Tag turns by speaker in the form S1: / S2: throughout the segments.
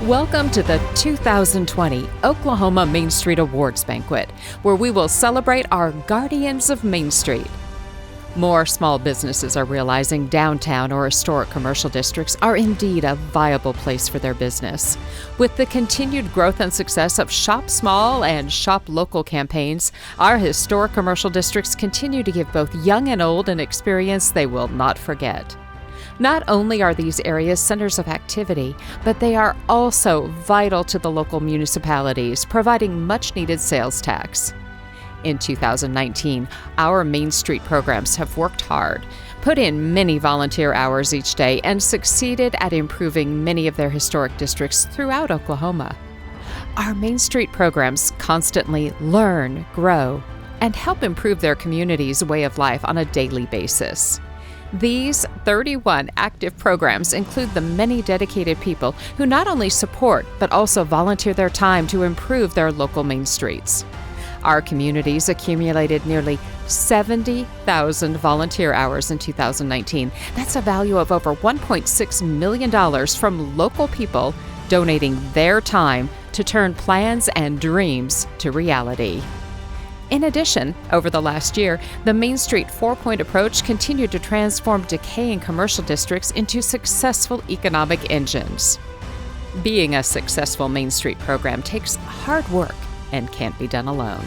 S1: Welcome to the 2020 Oklahoma Main Street Awards Banquet, where we will celebrate our Guardians of Main Street. More small businesses are realizing downtown or historic commercial districts are indeed a viable place for their business. With the continued growth and success of Shop Small and Shop Local campaigns, our historic commercial districts continue to give both young and old an experience they will not forget. Not only are these areas centers of activity, but they are also vital to the local municipalities, providing much-needed sales tax. In 2019, our Main Street programs have worked hard, put in many volunteer hours each day, and succeeded at improving many of their historic districts throughout Oklahoma. Our Main Street programs constantly learn, grow, and help improve their community's way of life on a daily basis. These 31 active programs include the many dedicated people who not only support but also volunteer their time to improve their local main streets. Our communities accumulated nearly 70,000 volunteer hours in 2019. That's a value of over $1.6 million from local people donating their time to turn plans and dreams to reality. In addition, over the last year, the Main Street 4-point approach continued to transform decaying commercial districts into successful economic engines. Being a successful Main Street program takes hard work and can't be done alone.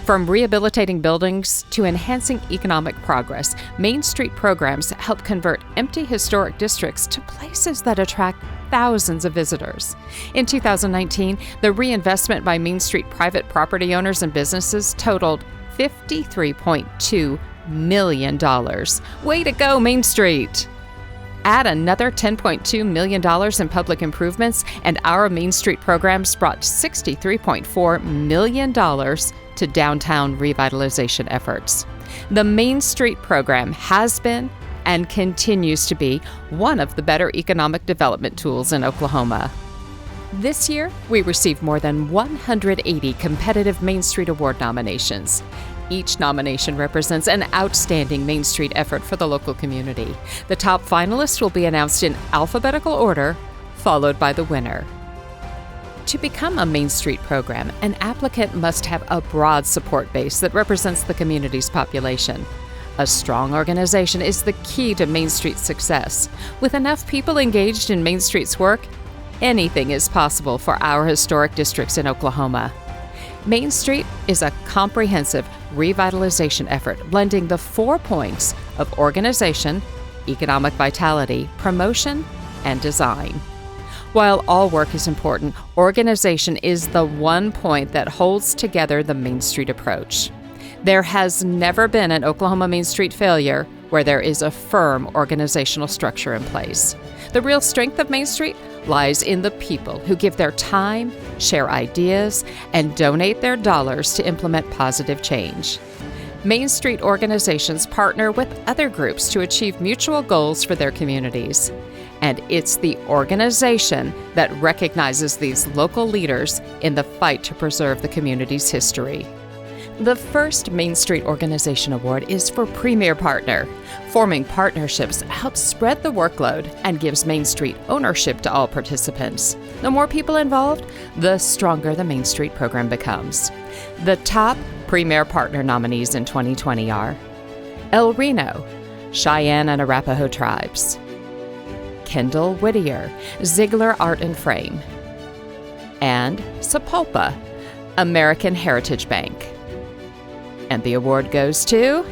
S1: From rehabilitating buildings to enhancing economic progress, Main Street programs help convert empty historic districts to places that attract thousands of visitors. In 2019, the reinvestment by Main Street private property owners and businesses totaled $53.2 million. Way to go, Main Street! Add another $10.2 million in public improvements, and our Main Street programs brought $63.4 million to downtown revitalization efforts. The Main Street program has been and continues to be one of the better economic development tools in Oklahoma. This year, we received more than 180 competitive Main Street Award nominations. Each nomination represents an outstanding Main Street effort for the local community. The top finalists will be announced in alphabetical order, followed by the winner. To become a Main Street program, an applicant must have a broad support base that represents the community's population. A strong organization is the key to Main Street's success. With enough people engaged in Main Street's work, anything is possible for our historic districts in Oklahoma. Main Street is a comprehensive revitalization effort blending the 4 points of organization, economic vitality, promotion, and design. While all work is important, organization is the one point that holds together the Main Street approach. There has never been an Oklahoma Main Street failure where there is a firm organizational structure in place. The real strength of Main Street lies in the people who give their time, share ideas, and donate their dollars to implement positive change. Main Street organizations partner with other groups to achieve mutual goals for their communities. And it's the organization that recognizes these local leaders in the fight to preserve the community's history. The first Main Street Organization Award is for Premier Partner. Forming partnerships helps spread the workload and gives Main Street ownership to all participants. The more people involved, the stronger the Main Street program becomes. The top Premier Partner nominees in 2020 are RENO, Cheyenne and Arapaho Tribes; KENDALL, Whittier, ZIEGLER Art and Frame; and Sapulpa, American Heritage Bank. And the award goes to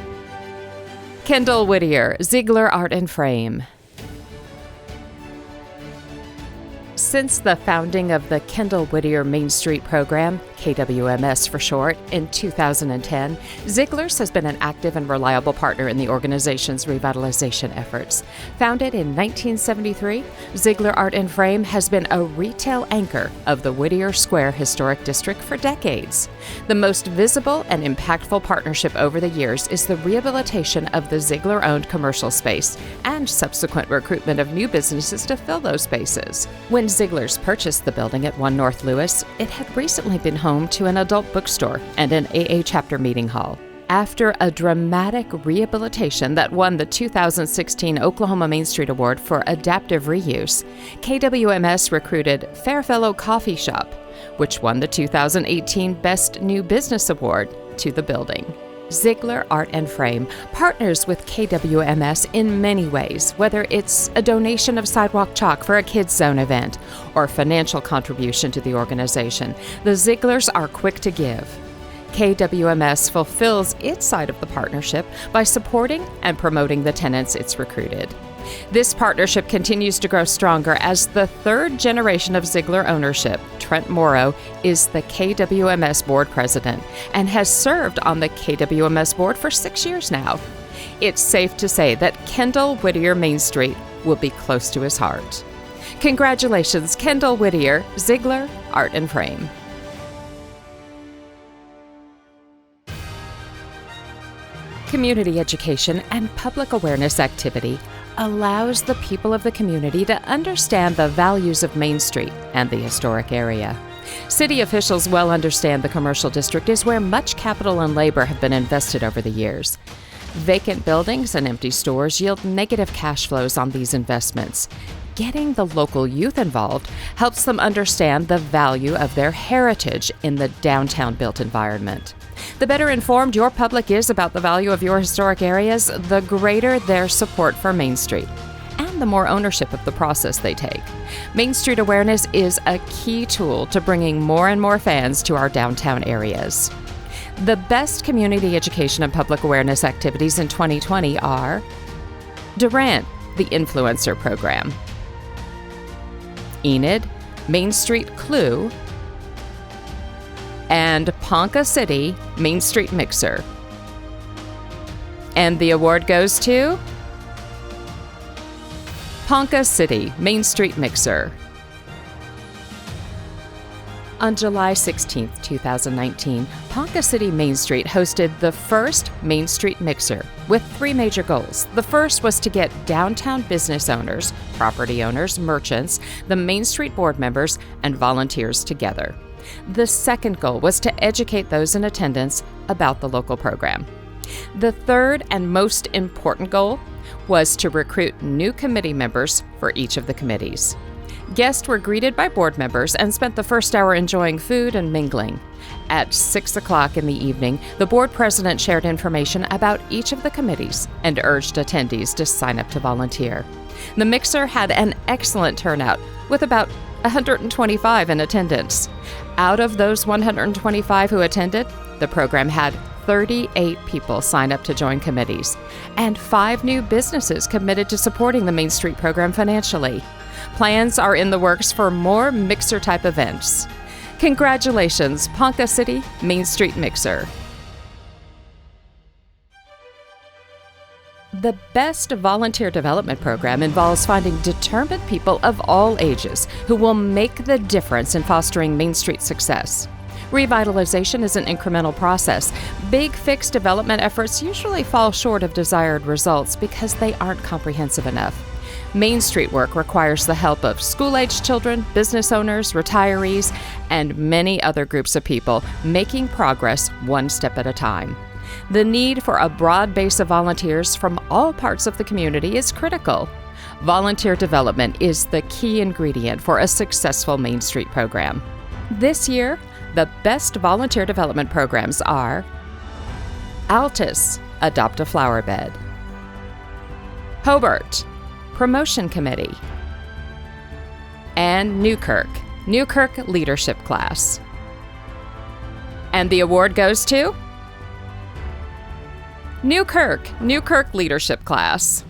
S1: KENDALL, Whittier, ZIEGLER Art and Frame. Since the founding of the KENDALL Whittier Main Street program, KWMS for short, in 2010, ZIEGLER's has been an active and reliable partner in the organization's revitalization efforts. Founded in 1973, ZIEGLER Art and Frame has been a retail anchor of the Whittier Square Historic District for decades. The most visible and impactful partnership over the years is the rehabilitation of the ZIEGLER-owned commercial space and subsequent recruitment of new businesses to fill those spaces. When ZIEGLER's purchased the building at 1 North Lewis, it had recently been home to an adult bookstore and an AA chapter meeting hall. After a dramatic rehabilitation that won the 2016 Oklahoma Main Street Award for Adaptive Reuse, KWMS recruited Fairfellow Coffee Shop, which won the 2018 Best New Business Award, to the building. Ziegler Art and Frame partners with KWMS in many ways, whether it's a donation of sidewalk chalk for a Kids Zone event or financial contribution to the organization. The Zieglers are quick to give. KWMS fulfills its side of the partnership by supporting and promoting the tenants it's recruited. This partnership continues to grow stronger as the third generation of Ziegler ownership, Trent Morrow, is the KWMS board president and has served on the KWMS board for 6 years now. It's safe to say that Kendall Whittier Main Street will be close to his heart. Congratulations, Kendall Whittier, Ziegler Art and Frame. Community education and public awareness activity allows the people of the community to understand the values of Main Street and the historic area. City officials well understand the commercial district is where much capital and labor have been invested over the years. Vacant buildings and empty stores yield negative cash flows on these investments. Getting the local youth involved helps them understand the value of their heritage in the downtown built environment. The better informed your public is about the value of your historic areas, the greater their support for Main Street, and the more ownership of the process they take. Main Street awareness is a key tool to bringing more and more fans to our downtown areas. The best community education and public awareness activities in 2020 are Durant, the Influencer Program; Enid, Main Street Clue; and Ponca City Main Street Mixer. And the award goes to Ponca City Main Street Mixer. On July 16, 2019, Ponca City Main Street hosted the first Main Street Mixer with 3 major goals. The first was to get downtown business owners, property owners, merchants, the Main Street board members, and volunteers together. The second goal was to educate those in attendance about the local program. The third and most important goal was to recruit new committee members for each of the committees. Guests were greeted by board members and spent the first hour enjoying food and mingling. At 6 o'clock in the evening, the board president shared information about each of the committees and urged attendees to sign up to volunteer. The mixer had an excellent turnout, with about 125 in attendance. Out of those 125 who attended, the program had 38 people sign up to join committees, and 5 new businesses committed to supporting the Main Street program financially. Plans are in the works for more mixer-type events. Congratulations, Ponca City Main Street Mixer. The best volunteer development program involves finding determined people of all ages who will make the difference in fostering Main Street success. Revitalization is an incremental process. Big fix development efforts usually fall short of desired results because they aren't comprehensive enough. Main Street work requires the help of school-aged children, business owners, retirees, and many other groups of people making progress one step at a time. The need for a broad base of volunteers from all parts of the community is critical. Volunteer development is the key ingredient for a successful Main Street program. This year, the best volunteer development programs are ALTUS, Adopt a Flower Bed; Hobart, Promotion Committee; and NEWKIRK Leadership Class. And the award goes to NEWKIRK Leadership Class.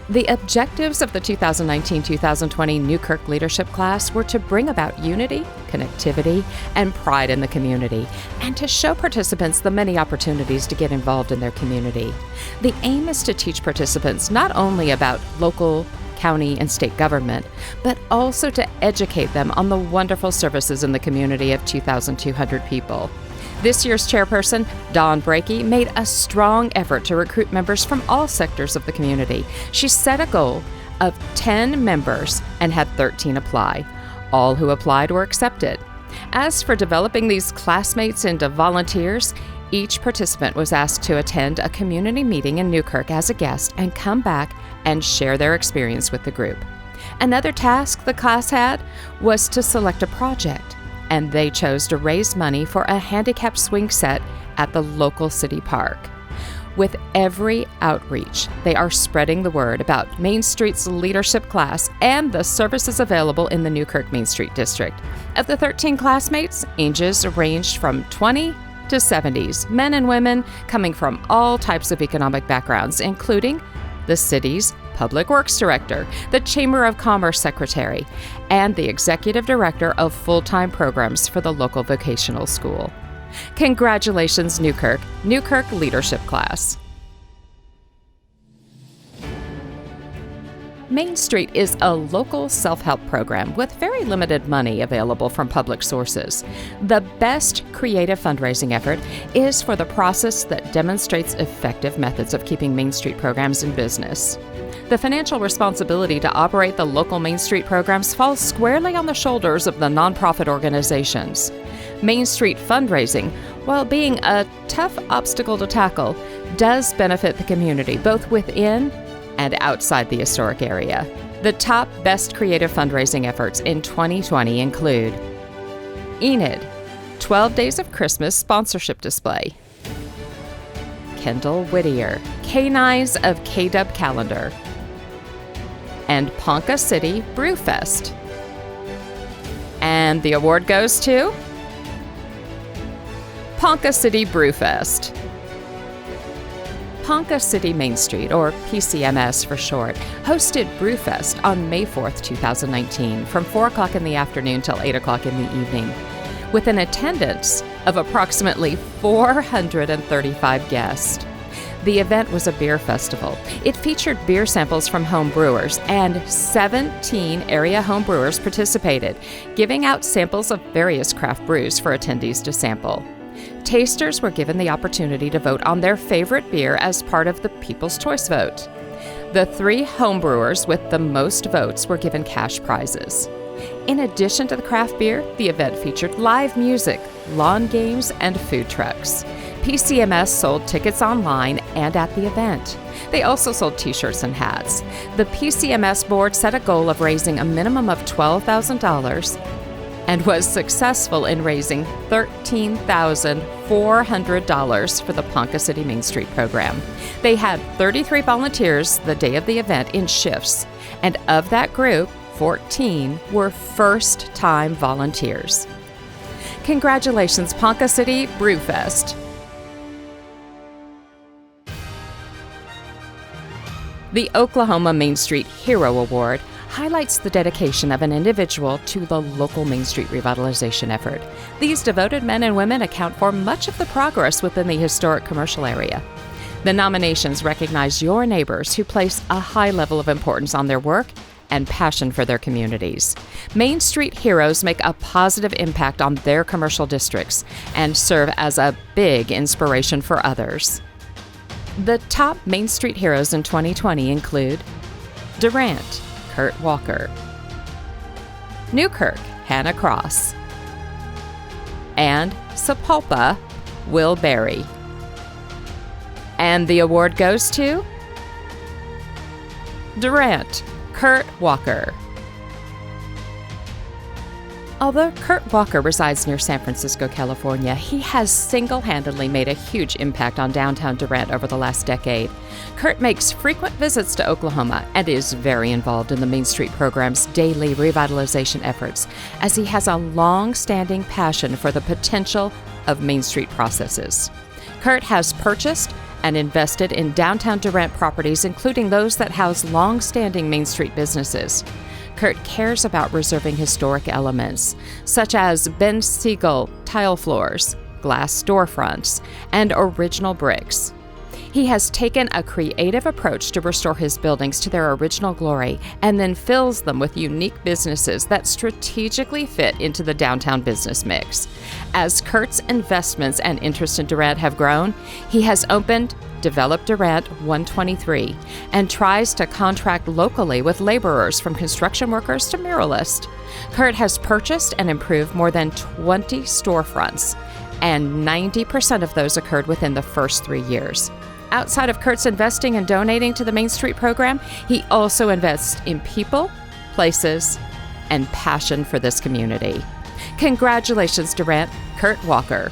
S1: The objectives of the 2019-2020 NEWKIRK Leadership Class were to bring about unity, connectivity, and pride in the community, and to show participants the many opportunities to get involved in their community. The aim is to teach participants not only about local, county, and state government, but also to educate them on the wonderful services in the community of 2,200 people. This year's chairperson, Dawn Brakey, made a strong effort to recruit members from all sectors of the community. She set a goal of 10 members and had 13 apply. All who applied were accepted. As for developing these classmates into volunteers, each participant was asked to attend a community meeting in Newkirk as a guest and come back and share their experience with the group. Another task the class had was to select a project, and they chose to raise money for a handicap swing set at the local city park. With every outreach, they are spreading the word about Main Street's leadership class and the services available in the Newkirk Main Street district. Of the 13 classmates, ages ranged from 20 to 70s, men and women coming from all types of economic backgrounds, including the city's Public Works Director, the Chamber of Commerce Secretary, and the Executive Director of Full-Time Programs for the local vocational school. Congratulations, Newkirk Leadership Class. Main Street is a local self-help program with very limited money available from public sources. The best creative fundraising effort is for the process that demonstrates effective methods of keeping Main Street programs in business. The financial responsibility to operate the local Main Street programs falls squarely on the shoulders of the nonprofit organizations. Main Street fundraising, while being a tough obstacle to tackle, does benefit the community both within and outside the historic area. The top best creative fundraising efforts in 2020 include Enid, 12 Days of Christmas sponsorship display. Whittier, K9s of KW calendar. And Ponca City BREWFEST. And the award goes to Ponca City BREWFEST. Ponca City Main Street, or PCMS for short, hosted BREWFEST on May 4th, 2019, from 4 o'clock in the afternoon till 8 o'clock in the evening, with an attendance of approximately 435 guests. The event was a beer festival. It featured beer samples from home brewers, and 17 area home brewers participated, giving out samples of various craft brews for attendees to sample. Tasters were given the opportunity to vote on their favorite beer as part of the People's Choice vote. The 3 homebrewers with the most votes were given cash prizes. In addition to the craft beer, the event featured live music, lawn games, and food trucks. PCMS sold tickets online and at the event. They also sold t-shirts and hats. The PCMS board set a goal of raising a minimum of $12,000 and was successful in raising $13,400 for the Ponca City Main Street program. They had 33 volunteers the day of the event in shifts, and of that group, 14 were first-time volunteers. Congratulations, Ponca City BREWFEST. The Oklahoma Main Street Hero Award highlights the dedication of an individual to the local Main Street revitalization effort. These devoted men and women account for much of the progress within the historic commercial area. The nominations recognize your neighbors who place a high level of importance on their work and passion for their communities. Main Street heroes make a positive impact on their commercial districts and serve as a big inspiration for others. The top Main Street heroes in 2020 include Durant, Kurt Walker, Newkirk, Hannah Cross, and Sapulpa, Will Berry. And the award goes to Durant, Kurt Walker. Although Kurt Walker resides near San Francisco, California, he has single-handedly made a huge impact on downtown Durant over the last decade. Kurt makes frequent visits to Oklahoma and is very involved in the Main Street program's daily revitalization efforts, as he has a long-standing passion for the potential of Main Street processes. Kurt has purchased and invested in downtown Durant properties, including those that house long-standing Main Street businesses. Kurt cares about reserving historic elements, such as Ben Siegel tile floors, glass storefronts, and original bricks. He has taken a creative approach to restore his buildings to their original glory and then fills them with unique businesses that strategically fit into the downtown business mix. As Kurt's investments and interest in Durant have grown, he has opened developed Durant 123 and tries to contract locally with laborers from construction workers to muralists. CURT has purchased and improved more than 20 storefronts, and 90% of those occurred within the first 3 years. Outside of CURT's investing and donating to the Main Street program, he also invests in people, places, and passion for this community. Congratulations, Durant, CURT Walker.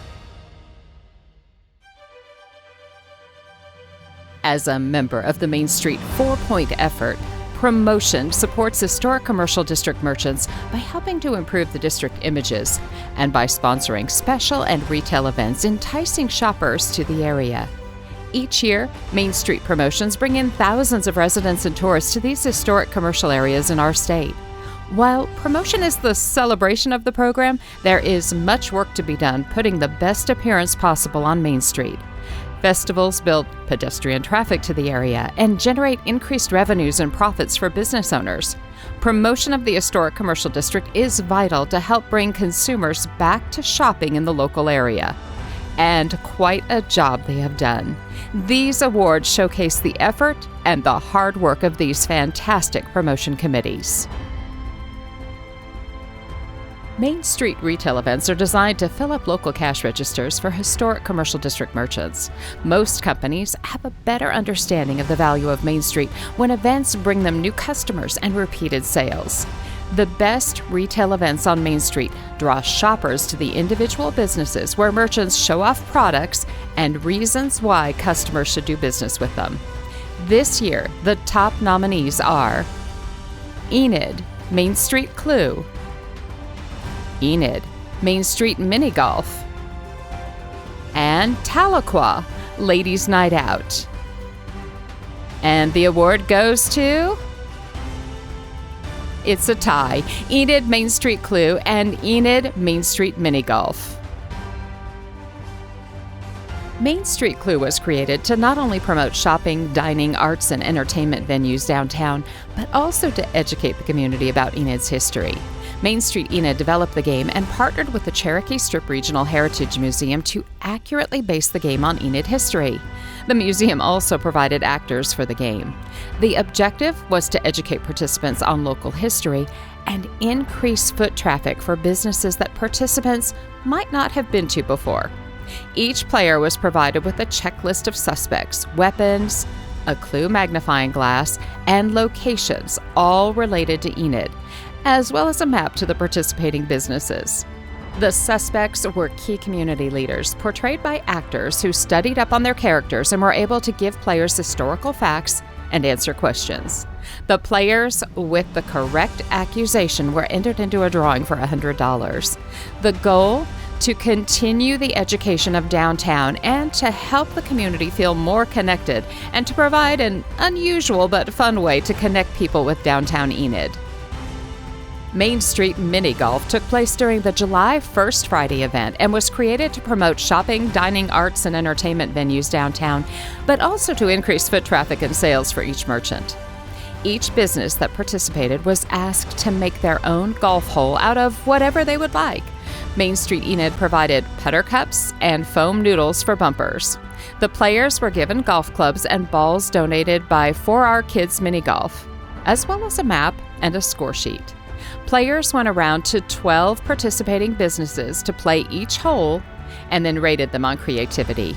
S1: As a member of the Main Street 4-point effort, Promotion supports historic commercial district merchants by helping to improve the district images and by sponsoring special and retail events enticing shoppers to the area. Each year, Main Street Promotions bring in thousands of residents and tourists to these historic commercial areas in our state. While promotion is the celebration of the program, there is much work to be done putting the best appearance possible on Main Street. Festivals build pedestrian traffic to the area and generate increased revenues and profits for business owners. Promotion of the historic commercial district is vital to help bring consumers back to shopping in the local area. And quite a job they have done. These awards showcase the effort and the hard work of these fantastic promotion committees. Main Street retail events are designed to fill up local cash registers for historic commercial district merchants. Most companies have a better understanding of the value of Main Street when events bring them new customers and repeated sales. The best retail events on Main Street draw shoppers to the individual businesses where merchants show off products and reasons why customers should do business with them. This year, the top nominees are Enid, Main Street Clue; Enid, Main Street Mini Golf; and TALEQUAH, Ladies' Night Out. And the award goes to... It's a tie. Enid, Main Street Clue, and Enid, Main Street Mini Golf. Main Street Clue was created to not only promote shopping, dining, arts, and entertainment venues downtown, but also to educate the community about Enid's history. Main Street Enid developed the game and partnered with the Cherokee Strip Regional Heritage Museum to accurately base the game on Enid history. The museum also provided actors for the game. The objective was to educate participants on local history and increase foot traffic for businesses that participants might not have been to before. Each player was provided with a checklist of suspects, weapons, a clue magnifying glass, and locations, all related to Enid, as well as a map to the participating businesses. The suspects were key community leaders, portrayed by actors who studied up on their characters and were able to give players historical facts and answer questions. The players with the correct accusation were entered into a drawing for $100. The goal? To continue the education of downtown and to help the community feel more connected and to provide an unusual but fun way to connect people with downtown Enid. Main Street Mini Golf took place during the July 1st Friday event and was created to promote shopping, dining, arts, and entertainment venues downtown, but also to increase foot traffic and sales for each merchant. Each business that participated was asked to make their own golf hole out of whatever they would like. Main Street Enid provided putter cups and foam noodles for bumpers. The players were given golf clubs and balls donated by 4R Kids Mini Golf, as well as a map and a score sheet. Players went around to 12 participating businesses to play each hole and then rated them on creativity.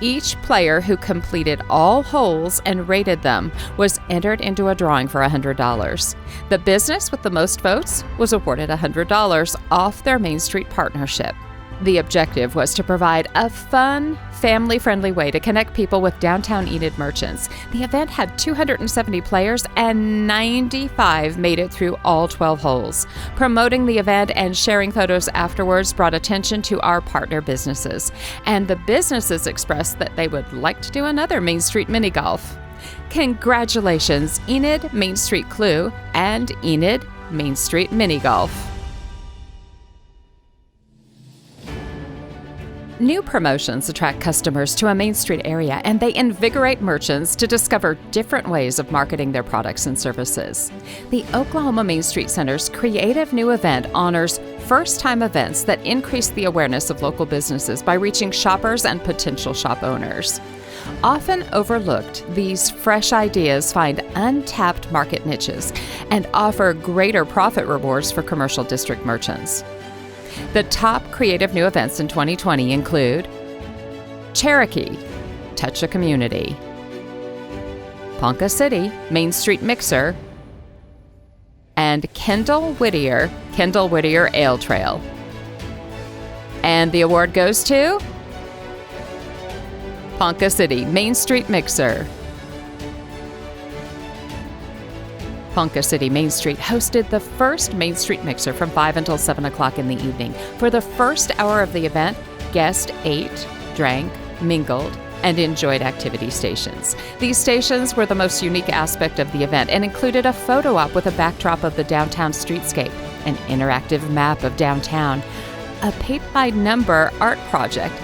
S1: Each player who completed all holes and rated them was entered into a drawing for $100. The business with the most votes was awarded $100 off their Main Street partnership. The objective was to provide a fun, family-friendly way to connect people with downtown Enid merchants. The event had 270 players and 95 made it through all 12 holes. Promoting the event and sharing photos afterwards brought attention to our partner businesses, and the businesses expressed that they would like to do another Main Street Mini Golf. Congratulations, Enid, Main Street Clue, and Enid, Main Street Mini Golf. New promotions attract customers to a Main Street area, and they invigorate merchants to discover different ways of marketing their products and services. The Oklahoma Main Street Center's creative new event honors first-time events that increase the awareness of local businesses by reaching shoppers and potential shop owners. Often overlooked, these fresh ideas find untapped market niches and offer greater profit rewards for commercial district merchants. The top creative new events in 2020 include Cherokee, Touch a Community; Ponca City, Main Street Mixer; and Whittier Ale Trail. And the award goes to Ponca City, Main Street Mixer. Ponca City Main Street hosted the first Main Street Mixer from 5 until 7 o'clock in the evening. For the first hour of the event, guests ate, drank, mingled, and enjoyed activity stations. These stations were the most unique aspect of the event and included a photo op with a backdrop of the downtown streetscape, an interactive map of downtown, a paint-by-number art project,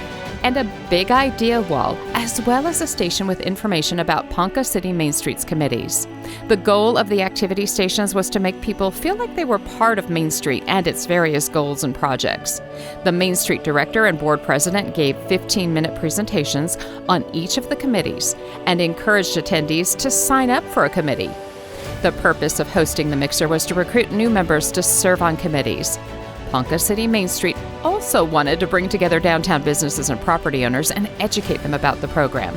S1: and a big idea wall, as well as a station with information about Ponca City Main Street's committees. The goal of the activity stations was to make people feel like they were part of Main Street and its various goals and projects. The Main Street director and board president gave 15-minute presentations on each of the committees and encouraged attendees to sign up for a committee. The purpose of hosting the mixer was to recruit new members to serve on committees. Ponca City Main Street also wanted to bring together downtown businesses and property owners and educate them about the program.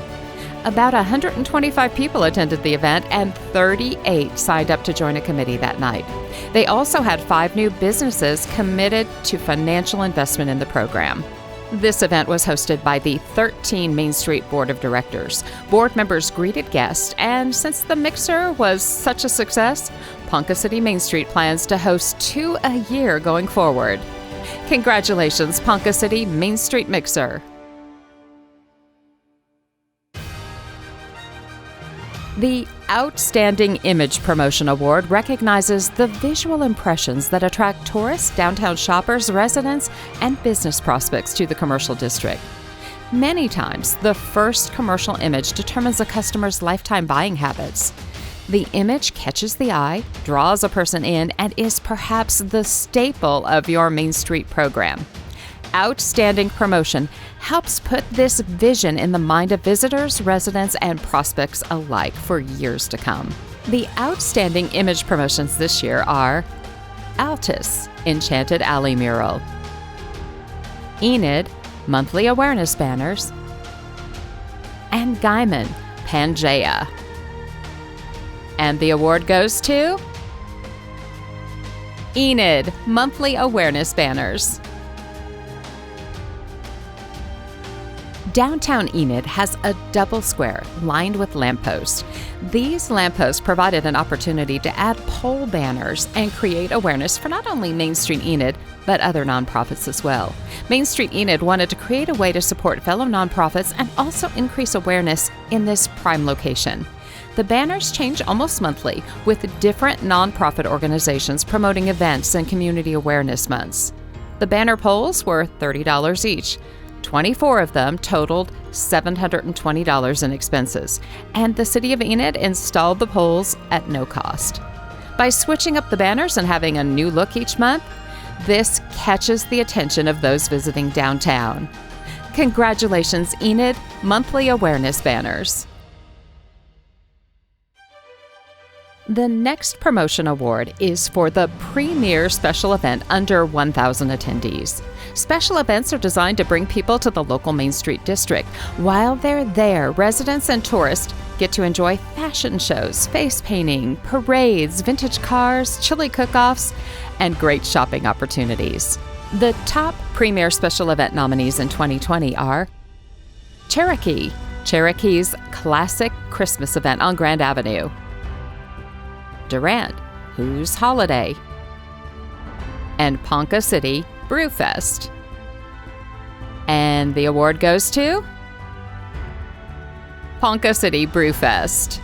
S1: About 125 people attended the event and 38 signed up to join a committee that night. They also had 5 new businesses committed to financial investment in the program. This event was hosted by the 13 Main Street Board of Directors. Board members greeted guests, and since the mixer was such a success, Ponca City Main Street plans to host 2 a year going forward. Congratulations, Ponca City Main Street Mixer! The Outstanding Image Promotion Award recognizes the visual impressions that attract tourists, downtown shoppers, residents, and business prospects to the commercial district. Many times, the first commercial image determines a customer's lifetime buying habits. The image catches the eye, draws a person in, and is perhaps the staple of your Main Street program. Outstanding Promotion helps put this vision in the mind of visitors, residents, and prospects alike for years to come. The Outstanding Image Promotions this year are ALTUS, Enchanted Alley Mural; Enid, Monthly Awareness Banners; and Gaiman, Pangea. And the award goes to Enid, Monthly Awareness Banners. Downtown Enid has a double square lined with lampposts. These lampposts provided an opportunity to add pole banners and create awareness for not only Main Street Enid, but other nonprofits as well. Main Street Enid wanted to create a way to support fellow nonprofits and also increase awareness in this prime location. The banners change almost monthly, with different nonprofit organizations promoting events and community awareness months. The banner poles were $30 each. 24 of them totaled $720 in expenses, and the City of Enid installed the poles at no cost. By switching up the banners and having a new look each month, this catches the attention of those visiting downtown. Congratulations, Enid Monthly Awareness Banners! The next promotion award is for the premier special event under 1,000 attendees. Special events are designed to bring people to the local Main Street district. While they're there, residents and tourists get to enjoy fashion shows, face painting, parades, vintage cars, chili cook-offs, and great shopping opportunities. The top premier special event nominees in 2020 are Cherokee, Cherokee's classic Christmas event on Grand Avenue; DURANT, Whose Holiday; and Ponca City BREWFEST. And the award goes to Ponca City BREWFEST.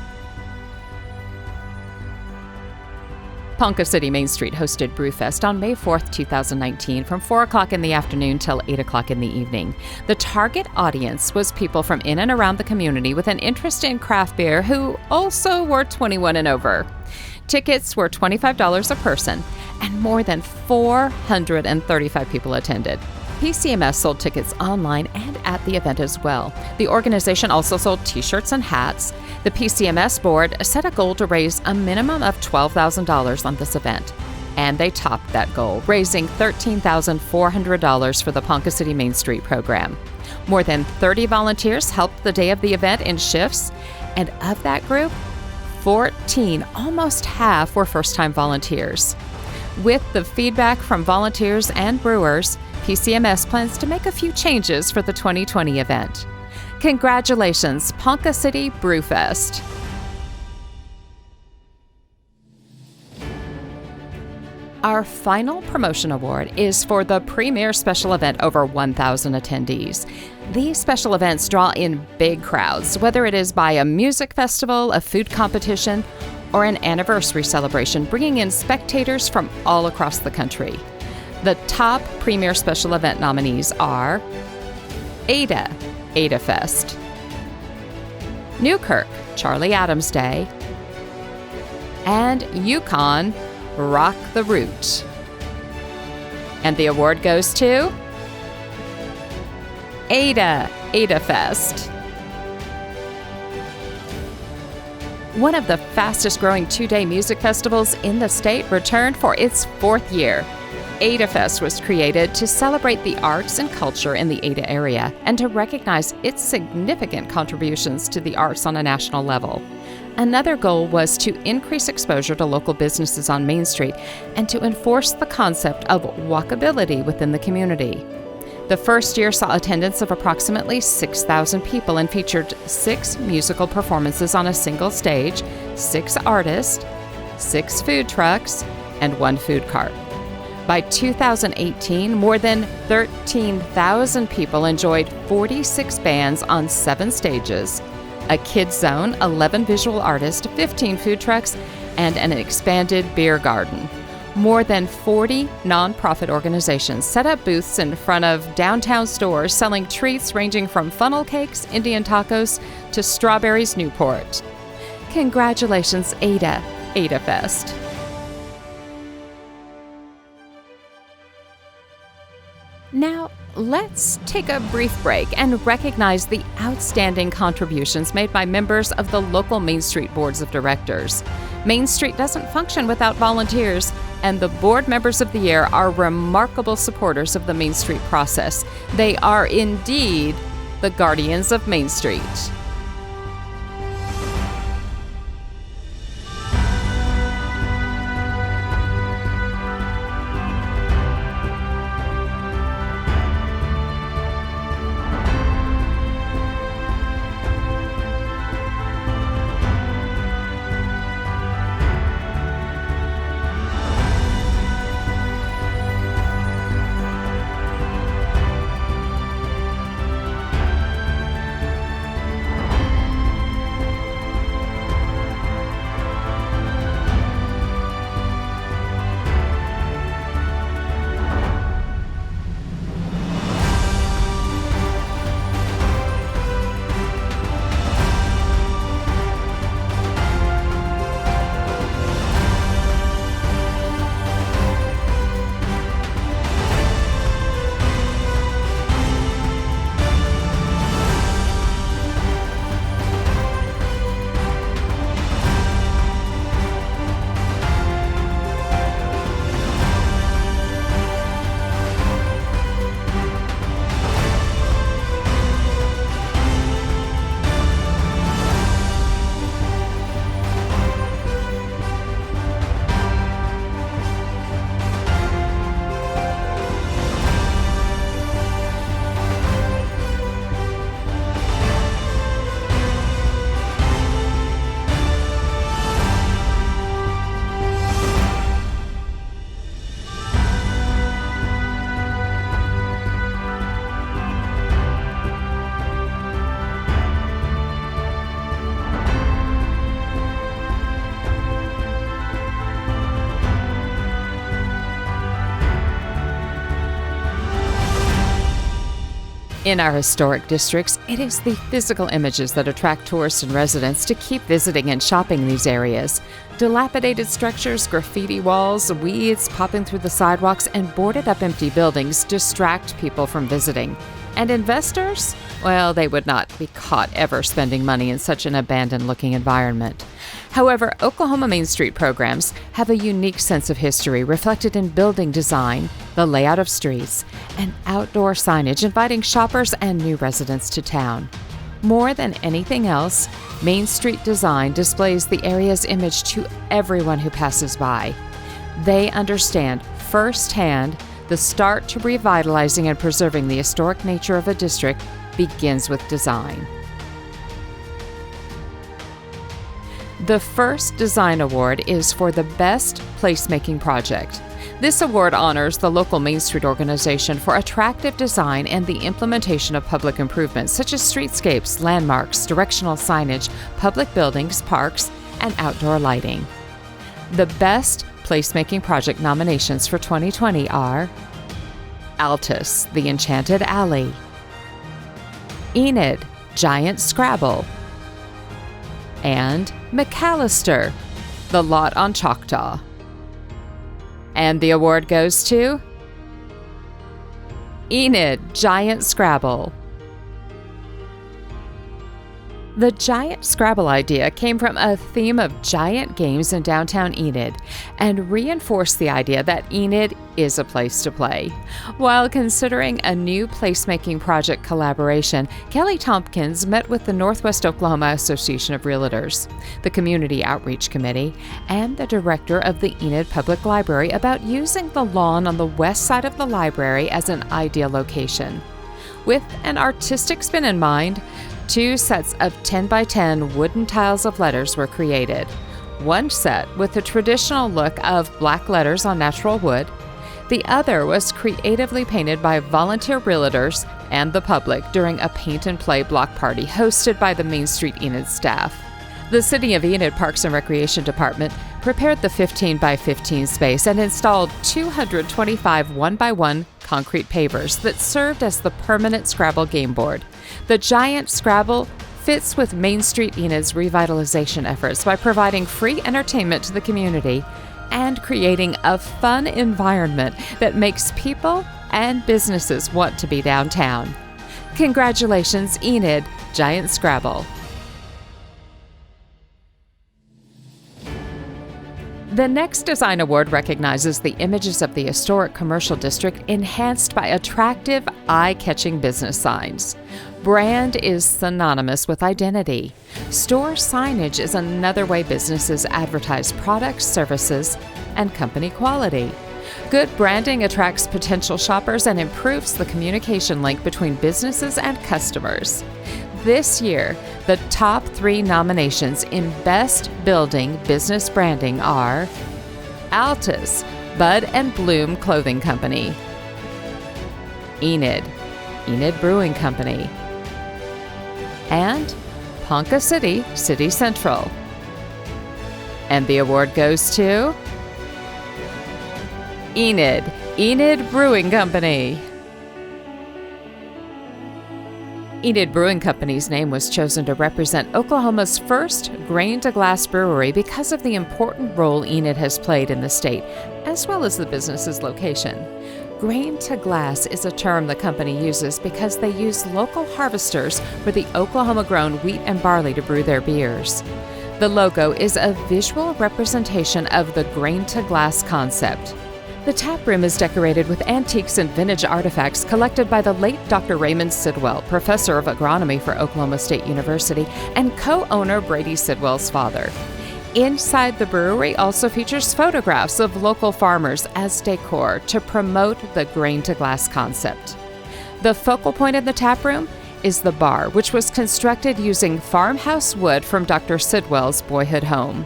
S1: Ponca City Main Street hosted BREWFEST on May 4th, 2019 from 4 o'clock in the afternoon till 8 o'clock in the evening. The target audience was people from in and around the community with an interest in craft beer who also were 21 and over. Tickets were $25 a person, and more than 435 people attended. PCMS sold tickets online and at the event as well. The organization also sold t-shirts and hats. The PCMS board set a goal to raise a minimum of $12,000 on this event. And they topped that goal, raising $13,400 for the Ponca City Main Street program. More than 30 volunteers helped the day of the event in shifts, and of that group, 14, almost half, were first-time volunteers. With the feedback from volunteers and brewers, PCMS plans to make a few changes for the 2020 event. Congratulations, Ponca City BREWFEST! Our final promotion award is for the premier special event over 1,000 attendees. These special events draw in big crowds, whether it is by a music festival, a food competition, or an anniversary celebration, bringing in spectators from all across the country. The top premier special event nominees are Ada Fest, NEWKIRK, Charlie Adams Day, and YUKON, Rock the Root. And the award goes to Ada Fest. One of the fastest growing two-day music festivals in the state returned for its 4th year. Ada Fest was created to celebrate the arts and culture in the Ada area and to recognize its significant contributions to the arts on a national level. Another goal was to increase exposure to local businesses on Main Street and to enforce the concept of walkability within the community. The first year saw attendance of approximately 6,000 people and featured 6 musical performances on a single stage, 6 artists, 6 food trucks, and 1 food cart. By 2018, more than 13,000 people enjoyed 46 bands on 7 stages, a kids zone, 11 visual artists, 15 food trucks, and an expanded beer garden. More than 40 nonprofit organizations set up booths in front of downtown stores selling treats ranging from funnel cakes, Indian tacos, to strawberries Newport. Congratulations, Ada Fest. Now, let's take a brief break and recognize the outstanding contributions made by members of the local Main Street boards of directors. Main Street doesn't function without volunteers, and the board members of the year are remarkable supporters of the Main Street process. They are indeed the guardians of Main Street. In our historic districts, it is the physical images that attract tourists and residents to keep visiting and shopping these areas. Dilapidated structures, graffiti walls, weeds popping through the sidewalks, and boarded-up empty buildings distract people from visiting. And investors? Well, they would not be caught ever spending money in such an abandoned-looking environment. However, Oklahoma Main Street programs have a unique sense of history reflected in building design, the layout of streets, and outdoor signage inviting shoppers and new residents to town. More than anything else, Main Street design displays the area's image to everyone who passes by. They understand firsthand the start to revitalizing and preserving the historic nature of a district begins with design. The first design award is for the Best Placemaking Project. This award honors the local Main Street organization for attractive design and the implementation of public improvements such as streetscapes, landmarks, directional signage, public buildings, parks, and outdoor lighting. The Best Placemaking Project nominations for 2020 are ALTUS, The Enchanted Alley; Enid, Giant Scrabble; and McAllister, The Lot on Choctaw. And the award goes to Enid, Giant Scrabble. The Giant Scrabble idea came from a theme of giant games in downtown Enid and reinforced the idea that Enid is a place to play. While considering a new placemaking project collaboration, Kelly Tompkins met with the Northwest Oklahoma Association of Realtors, the Community Outreach Committee, and the director of the Enid Public Library about using the lawn on the west side of the library as an ideal location. With an artistic spin in mind, 2 sets of 10 by 10 wooden tiles of letters were created. One set with the traditional look of black letters on natural wood. The other was creatively painted by volunteer realtors and the public during a paint and play block party hosted by the Main Street Enid staff. The City of Enid Parks and Recreation Department prepared the 15 by 15 space and installed 225 1x1 concrete pavers that served as the permanent Scrabble game board. The Giant Scrabble fits with Main Street Enid's revitalization efforts by providing free entertainment to the community and creating a fun environment that makes people and businesses want to be downtown. Congratulations, Enid, Giant Scrabble. The next design award recognizes the images of the historic commercial district enhanced by attractive, eye-catching business signs. Brand is synonymous with identity. Store signage is another way businesses advertise products, services, and company quality. Good branding attracts potential shoppers and improves the communication link between businesses and customers. This year, the top 3 nominations in Best Building Business Branding are ALTUS, Bud and Bloom Clothing Company; Enid, Enid Brewing Company; and Ponca City, City Central. And the award goes to Enid, Enid Brewing Company. Enid Brewing Company's name was chosen to represent Oklahoma's first grain-to-glass brewery because of the important role Enid has played in the state, as well as the business's location. Grain-to-glass is a term the company uses because they use local harvesters for the Oklahoma-grown wheat and barley to brew their beers. The logo is a visual representation of the grain-to-glass concept. The tap room is decorated with antiques and vintage artifacts collected by the late Dr. Raymond Sidwell, professor of agronomy for Oklahoma State University and co-owner Brady Sidwell's father. Inside the brewery also features photographs of local farmers as decor to promote the grain-to-glass concept. The focal point in the tap room is the bar, which was constructed using farmhouse wood from Dr. Sidwell's boyhood home.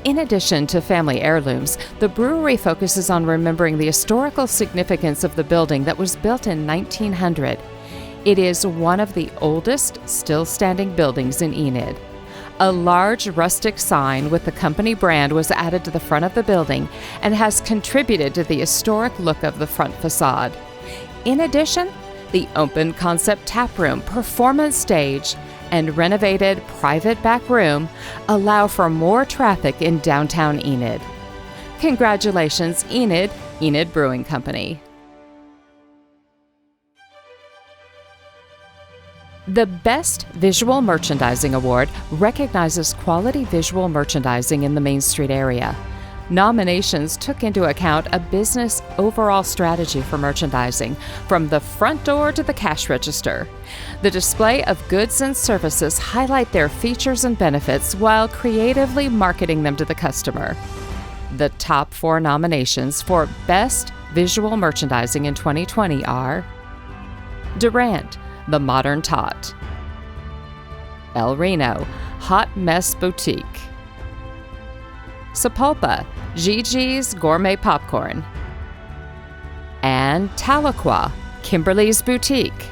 S1: In addition to family heirlooms, the brewery focuses on remembering the historical significance of the building that was built in 1900. It is one of the oldest still-standing buildings in Enid. A large rustic sign with the company brand was added to the front of the building and has contributed to the historic look of the front facade. In addition, the open concept tap room, performance stage, and renovated private back room allow for more traffic in downtown Enid. Congratulations, Enid, Enid Brewing Company. The Best Visual Merchandising Award recognizes quality visual merchandising in the Main Street area. Nominations took into account a business overall strategy for merchandising, from the front door to the cash register. The display of goods and services highlight their features and benefits while creatively marketing them to the customer. The top 4 nominations for Best Visual Merchandising in 2020 are Durant, The Modern Tot; RENO, Hot Mess Boutique; Sapulpa, GIGI'S Gourmet Popcorn; and TALEQUAH, Kimberly's Boutique.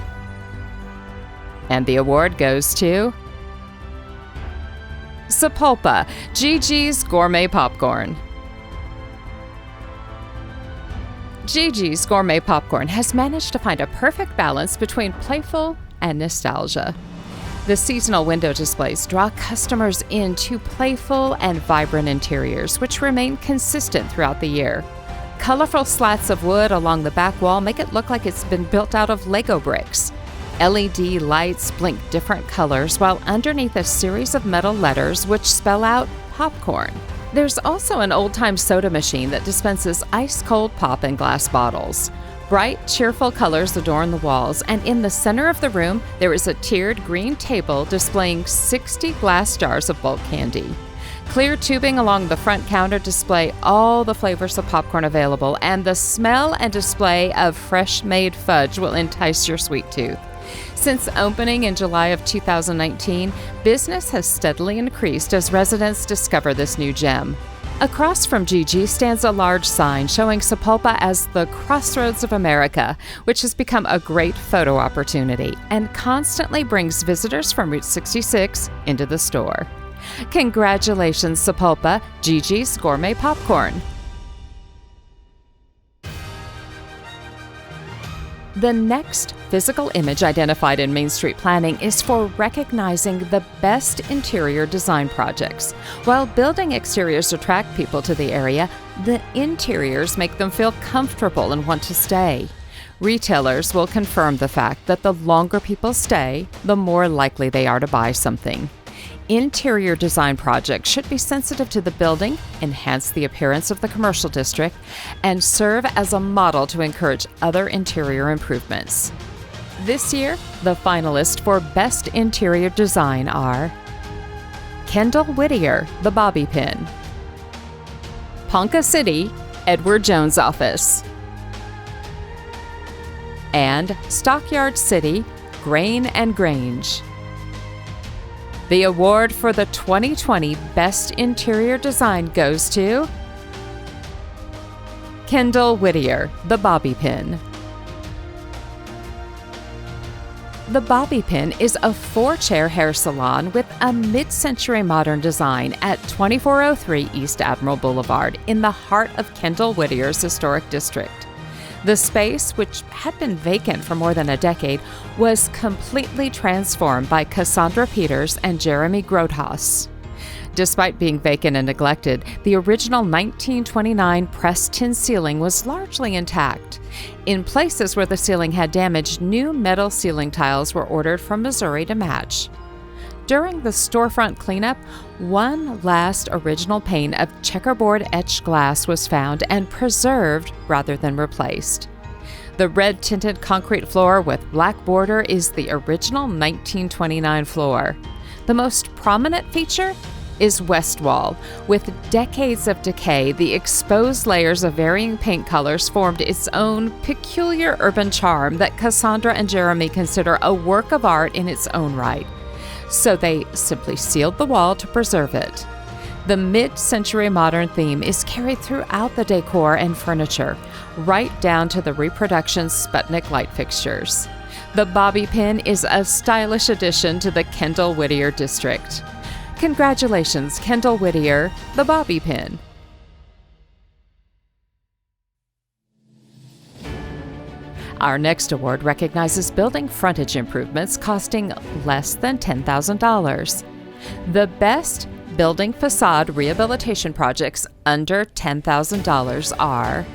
S1: And the award goes to Sapulpa, GIGI'S Gourmet Popcorn. GIGI'S Gourmet Popcorn has managed to find a perfect balance between playful and nostalgia. The seasonal window displays draw customers into playful and vibrant interiors, which remain consistent throughout the year. Colorful slats of wood along the back wall make it look like it's been built out of Lego bricks. LED lights blink different colors, while underneath a series of metal letters which spell out popcorn. There's also an old-time soda machine that dispenses ice-cold pop in glass bottles. Bright, cheerful colors adorn the walls, and in the center of the room, there is a tiered green table displaying 60 glass jars of bulk candy. Clear tubing along the front counter display all the flavors of popcorn available, and the smell and display of fresh-made fudge will entice your sweet tooth. Since opening in July of 2019, business has steadily increased as residents discover this new gem. Across from GIGI'S stands a large sign showing Sapulpa as the Crossroads of America, which has become a great photo opportunity and constantly brings visitors from Route 66 into the store. Congratulations, Sapulpa, GIGI'S Gourmet Popcorn. The next physical image identified in Main Street planning is for recognizing the best interior design projects. While building exteriors attract people to the area, the interiors make them feel comfortable and want to stay. Retailers will confirm the fact that the longer people stay, the more likely they are to buy something. Interior design projects should be sensitive to the building, enhance the appearance of the commercial district, and serve as a model to encourage other interior improvements. This year, the finalists for Best Interior Design are KENDALL, the Bobby Pin; Ponca City, Edward Jones Office; and Stockyards City, Grain and Grange. The award for the 2020 Best Interior Design goes to KENDALL, the Bobby Pin. The Bobby Pin is a 4-chair hair salon with a mid-century modern design at 2403 East Admiral Boulevard in the heart of KENDALL-Whittier's historic district. The space, which had been vacant for more than a decade, was completely transformed by Cassandra Peters and Jeremy Grodhaus. Despite being vacant and neglected, the original 1929 pressed tin ceiling was largely intact. In places where the ceiling had damage, new metal ceiling tiles were ordered from Missouri to match. During the storefront cleanup, one last original pane of checkerboard etched glass was found and preserved rather than replaced. The red-tinted concrete floor with black border is the original 1929 floor. The most prominent feature is west wall. With decades of decay, the exposed layers of varying paint colors formed its own peculiar urban charm that Cassandra and Jeremy consider a work of art in its own right. So they simply sealed the wall to preserve it. The mid-century modern theme is carried throughout the decor and furniture, right down to the reproduction Sputnik light fixtures. The Bobby Pin is a stylish addition to the KENDALL-Whittier district. Congratulations, KENDALL-Whittier, the Bobby Pin. Our next award recognizes building frontage improvements costing less than $10,000. The best building facade rehabilitation projects under $10,000 are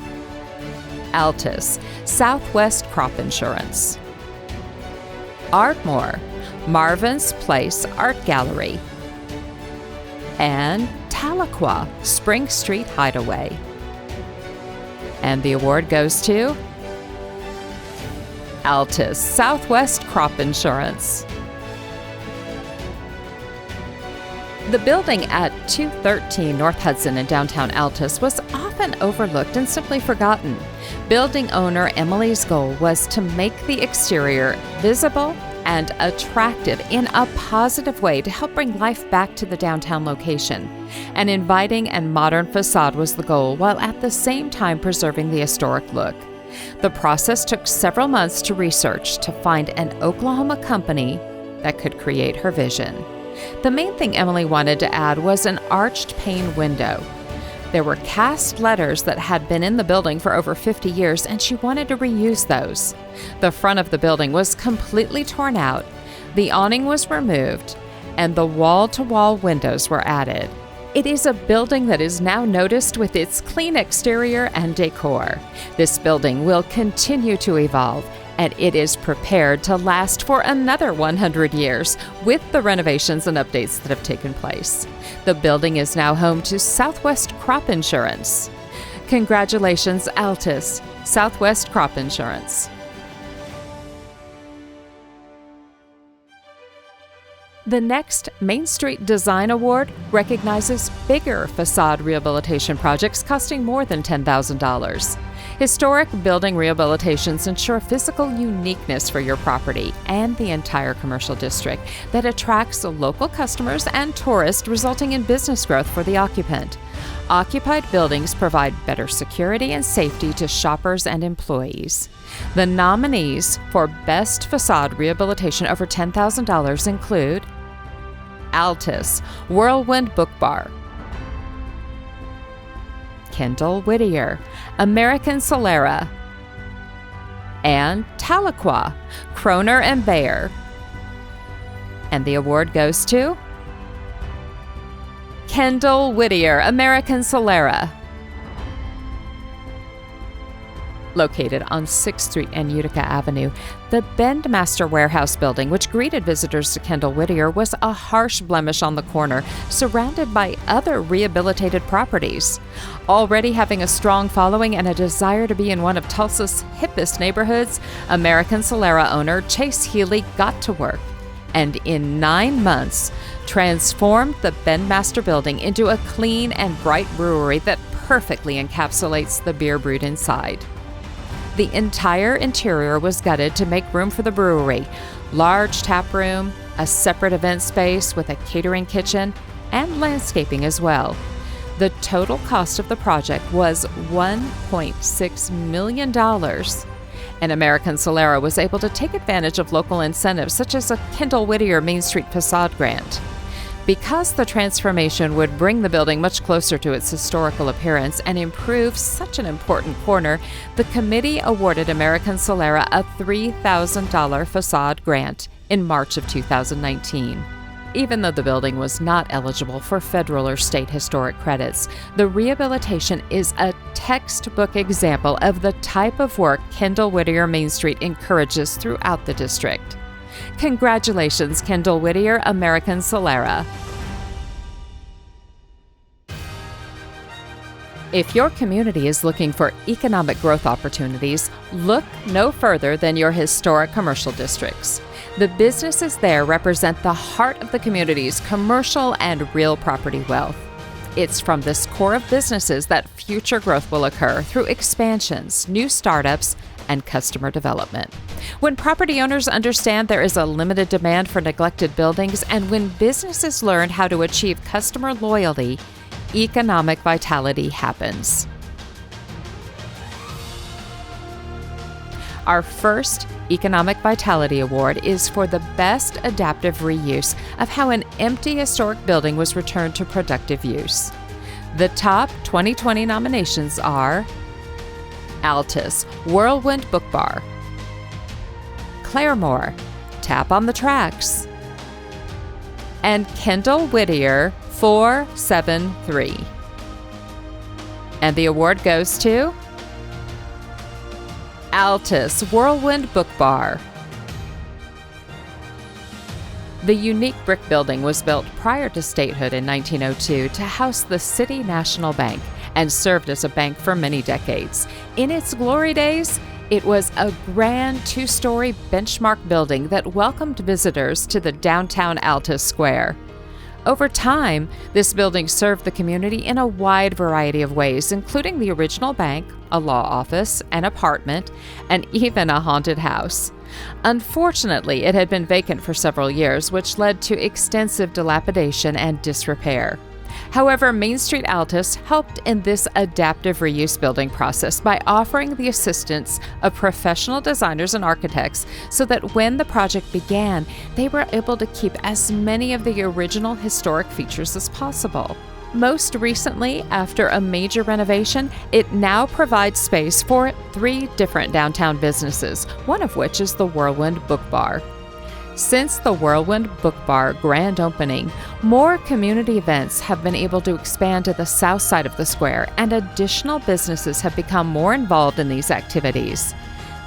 S1: ALTUS, Southwest Crop Insurance; Ardmore, Marvin's Place Art Gallery, and TALEQUAH Spring Street Hideaway. And the award goes to ALTUS Southwest Crop Insurance. The building at 213 North Hudson in downtown Altus was often overlooked and simply forgotten. Building owner Emily's goal was to make the exterior visible and attractive in a positive way to help bring life back to the downtown location. An inviting and modern facade was the goal, while at the same time preserving the historic look. The process took several months to research to find an Oklahoma company that could create her vision. The main thing Emily wanted to add was an arched pane window. There were cast letters that had been in the building for over 50 years, and she wanted to reuse those. The front of the building was completely torn out, the awning was removed, and the wall-to-wall windows were added. It is a building that is now noticed with its clean exterior and decor. This building will continue to evolve, and it is prepared to last for another 100 years with the renovations and updates that have taken place. The building is now home to Southwest Crop Insurance. Congratulations, Altus, Southwest Crop Insurance. The next Main Street Design Award recognizes bigger facade rehabilitation projects costing more than $10,000. Historic building rehabilitations ensure physical uniqueness for your property and the entire commercial district that attracts local customers and tourists, resulting in business growth for the occupant. Occupied buildings provide better security and safety to shoppers and employees. The nominees for Best Facade Rehabilitation over $10,000 include ALTUS Whirlwind Book Bar, Kendall Whittier, American Solera, and TALEQUAH, Kroner and Bayer. And the award goes to Kendall Whittier, American Solera. Located on 6th Street and Utica Avenue, the Bendmaster Warehouse building, which greeted visitors to Kendall Whittier, was a harsh blemish on the corner, surrounded by other rehabilitated properties. Already having a strong following and a desire to be in one of Tulsa's hippest neighborhoods, American Solera owner Chase Healy got to work, and in 9 months, transformed the Bendmaster building into a clean and bright brewery that perfectly encapsulates the beer brewed inside. The entire interior was gutted to make room for the brewery, large tap room, a separate event space with a catering kitchen, and landscaping as well. The total cost of the project was $1.6 million, and American Solera was able to take advantage of local incentives such as a Kendall Whittier Main Street Facade Grant. Because the transformation would bring the building much closer to its historical appearance and improve such an important corner, the committee awarded American Solera a $3,000 facade grant in March of 2019. Even though the building was not eligible for federal or state historic credits, the rehabilitation is a textbook example of the type of work Kendall Whittier Main Street encourages throughout the district. Congratulations, Kendall Whittier, American Solera. If your community is looking for economic growth opportunities, look no further than your historic commercial districts. The businesses there represent the heart of the community's commercial and real property wealth. It's from this core of businesses that future growth will occur through expansions, new startups, and customer development. When property owners understand there is a limited demand for neglected buildings, and when businesses learn how to achieve customer loyalty, economic vitality happens. Our first Economic Vitality Award is for the best adaptive reuse of how an empty historic building was returned to productive use. The top 2020 nominations are ALTUS Whirlwind Book Bar, Claremore Tap on the Tracks, and Kendall Whittier 473. And the award goes to ALTUS Whirlwind Book Bar. The unique brick building was built prior to statehood in 1902 to house the City National Bank and served as a bank for many decades. In its glory days, it was a grand two-story benchmark building that welcomed visitors to the downtown ALTUS Square. Over time, this building served the community in a wide variety of ways, including the original bank, a law office, an apartment, and even a haunted house. Unfortunately, it had been vacant for several years, which led to extensive dilapidation and disrepair. However, Main Street ALTUS helped in this adaptive reuse building process by offering the assistance of professional designers and architects so that when the project began, they were able to keep as many of the original historic features as possible. Most recently, after a major renovation, it now provides space for 3 different downtown businesses, one of which is the Whirlwind Book Bar. Since the Whirlwind Book Bar grand opening, more community events have been able to expand to the south side of the square, and additional businesses have become more involved in these activities.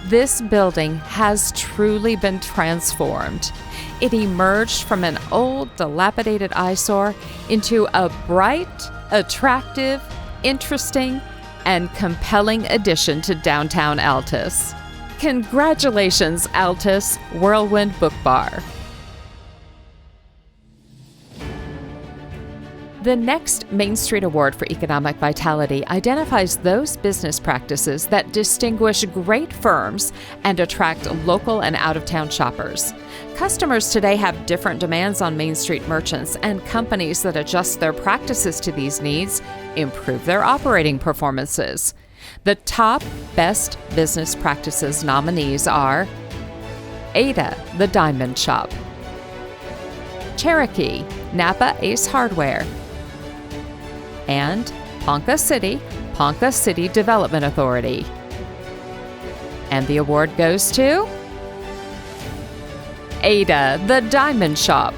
S1: This building has truly been transformed. It emerged from an old, dilapidated eyesore into a bright, attractive, interesting, and compelling addition to downtown ALTUS. Congratulations, ALTUS Whirlwind Book Bar. The next Main Street Award for Economic Vitality identifies those business practices that distinguish great firms and attract local and out-of-town shoppers. Customers today have different demands on Main Street merchants, and companies that adjust their practices to these needs improve their operating performances. The top best business practices nominees are Ada, the Diamond Shop; Cherokee, Napa Ace Hardware; and PONCA City Development Authority. And the award goes to Ada, the Diamond Shop.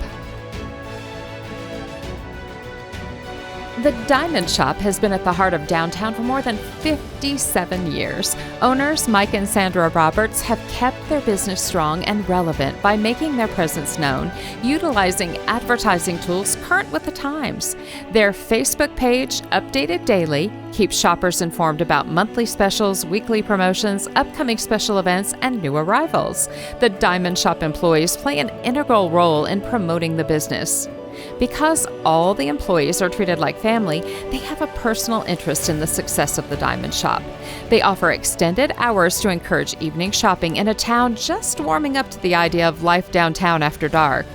S1: The Diamond Shop has been at the heart of downtown for more than 57 years. Owners Mike and Sandra Roberts have kept their business strong and relevant by making their presence known, utilizing advertising tools current with the times. Their Facebook page, updated daily, keeps shoppers informed about monthly specials, weekly promotions, upcoming special events, and new arrivals. The Diamond Shop employees play an integral role in promoting the business. Because all the employees are treated like family, they have a personal interest in the success of the Diamond Shop. They offer extended hours to encourage evening shopping in a town just warming up to the idea of life downtown after dark.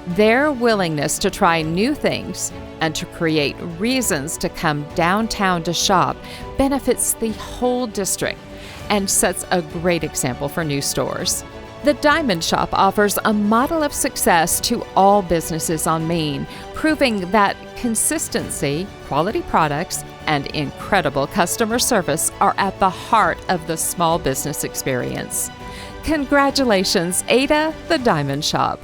S1: Their willingness to try new things and to create reasons to come downtown to shop benefits the whole district and sets a great example for new stores. The Diamond Shop offers a model of success to all businesses on Main, proving that consistency, quality products, and incredible customer service are at the heart of the small business experience. Congratulations, Ada, the Diamond Shop.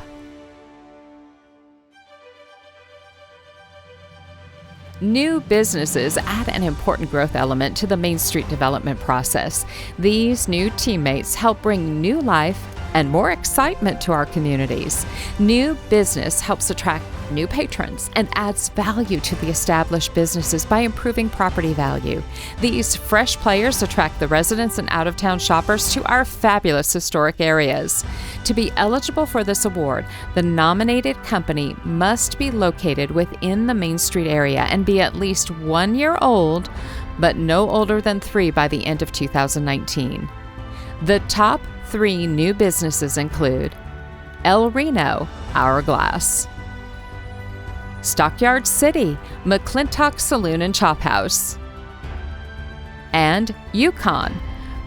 S1: New businesses add an important growth element to the Main Street development process. These new teammates help bring new life and more excitement to our communities. New business helps attract new patrons and adds value to the established businesses by improving property value. These fresh players attract the residents and out-of-town shoppers to our fabulous historic areas. To be eligible for this award, the nominated company must be located within the Main Street area and be at least 1 year old, but no older than 3 by the end of 2019. The top 3 new businesses include RENO, Hourglass; Stockyards City, McClintock Saloon and Chop House; and YUKON,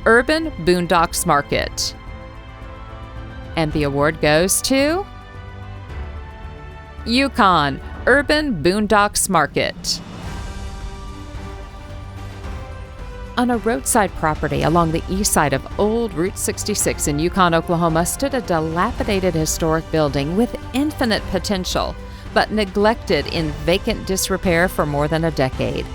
S1: Urban Boondocks Market. And the award goes to YUKON, Urban Boondocks Market. On a roadside property along the east side of Old Route 66 in Yukon, Oklahoma, stood a dilapidated historic building with infinite potential, but neglected in vacant disrepair for more than a decade.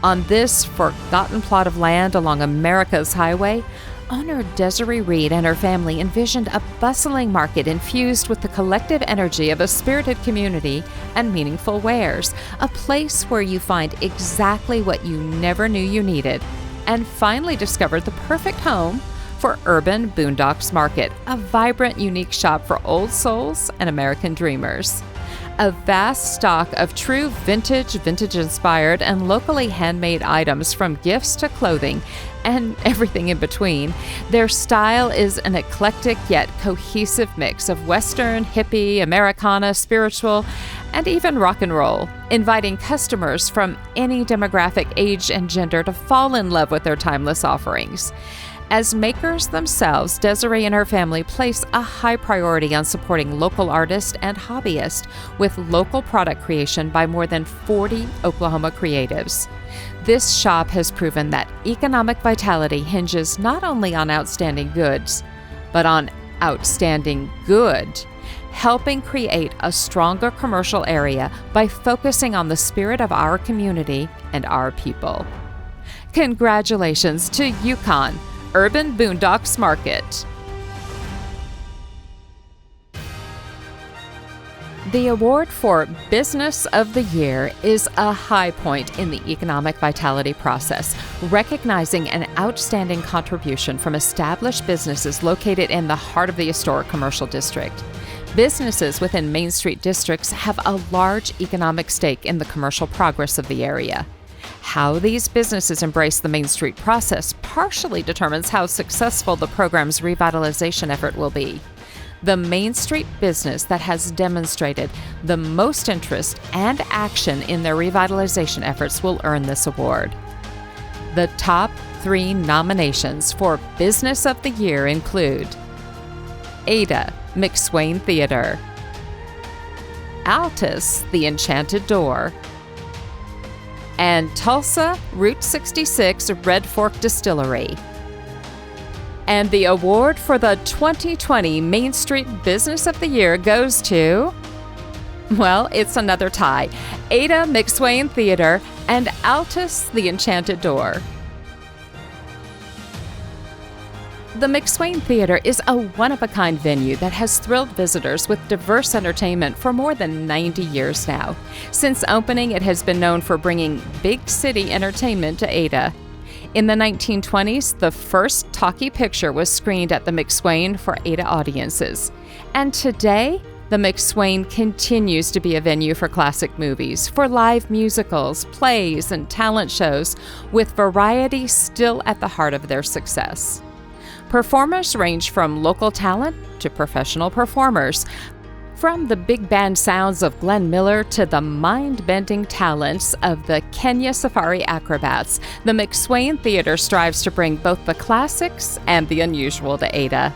S1: On this forgotten plot of land along America's highway, Owner Desiree Reed and her family envisioned a bustling market infused with the collective energy of a spirited community and meaningful wares, a place where you find exactly what you never knew you needed, and finally discovered the perfect home for Urban Boondocks Market, a vibrant, unique shop for old souls and American dreamers. A vast stock of true vintage-inspired, and locally handmade items from gifts to clothing and everything in between. Their style is an eclectic yet cohesive mix of Western, hippie, Americana, spiritual, and even rock and roll, inviting customers from any demographic, age, and gender to fall in love with their timeless offerings. As makers themselves, Desiree and her family place a high priority on supporting local artists and hobbyists with local product creation by more than 40 Oklahoma creatives. This shop has proven that economic vitality hinges not only on outstanding goods, but on outstanding good, helping create a stronger commercial area by focusing on the spirit of our community and our people. Congratulations to YUKON, Urban Boondocks Market. The award for Business of the Year is a high point in the economic vitality process, recognizing an outstanding contribution from established businesses located in the heart of the historic commercial district. Businesses within Main Street districts have a large economic stake in the commercial progress of the area. How these businesses embrace the Main Street process partially determines how successful the program's revitalization effort will be. The Main Street business that has demonstrated the most interest and action in their revitalization efforts will earn this award. The top 3 nominations for Business of the Year include Ada McSwain Theater, ALTUS, The Enchanted Door, and Tulsa Route 66 Red Fork Distillery. And the award for the 2020 Main Street Business of the Year goes to, well, it's another tie, Ada McSwain Theater and ALTUS The Enchanted Door. The McSwain Theater is a one-of-a-kind venue that has thrilled visitors with diverse entertainment for more than 90 years now. Since opening, it has been known for bringing big city entertainment to Ada. In the 1920s, the first talkie picture was screened at the McSwain for Ada audiences. And today, the McSwain continues to be a venue for classic movies, for live musicals, plays, and talent shows, with variety still at the heart of their success. Performers range from local talent to professional performers, from the big band sounds of Glenn Miller to the mind-bending talents of the Kenya Safari Acrobats. The McSwain Theater strives to bring both the classics and the unusual to Ada.